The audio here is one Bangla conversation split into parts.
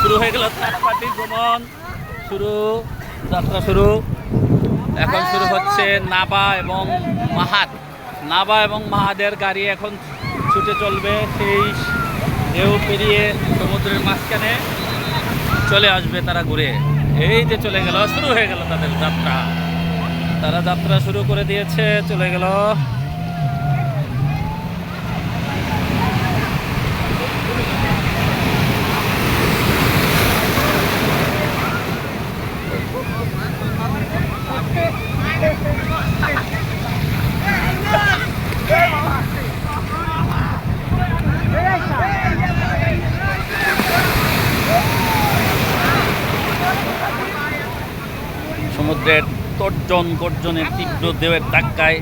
শুরু হয়ে গেল পার্টির ভ্রমণ শুরু, যাত্রা শুরু। এখন শুরু হচ্ছে নাবা এবং মাহাদ। নাবা এবং মাহাদের গাড়ি এখন ছুটে চলবে, সেই ঢেউ পেরিয়ে সমুদ্রের মাঝখানে চলে আসবে তারা ঘুরে। এই যে চলে গেল, শুরু হয়ে গেল তাদের যাত্রা। তারা যাত্রা শুরু করে দিয়েছে, চলে গেল। সমুদ্রের তর্জন গর্জনের তীব্র ঢেউয়ের ধাক্কায়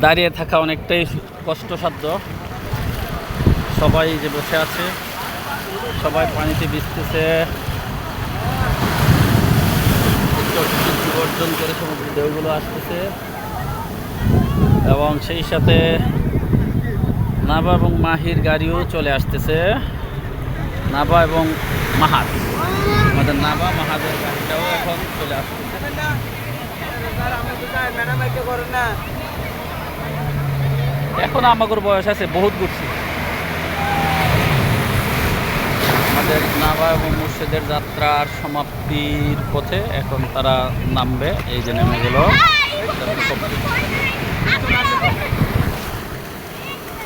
দাঁড়িয়ে থাকা অনেকটাই কষ্টসাধ্য। সবাই যে বসে আছে, সবাই পানিতে ভিজতেছে, গর্জন করে সমুদ্রের ঢেউগুলো আসতেছে। এবং সেই সাথে নাবা এবং মাহির গাড়িও চলে আসতেছে। নাবা এবং মাহাদ, আমাদের নাবা মাহাদের গাড়িটাও এখন চলে আসতেছে। এখন আমাদের বয়স আছে, বহুত ঘুরছি। আমাদের নাবা এবং মুর্শিদের যাত্রার সমাপ্তির পথে এখন তারা নামবে। এই যে নেমে গেল।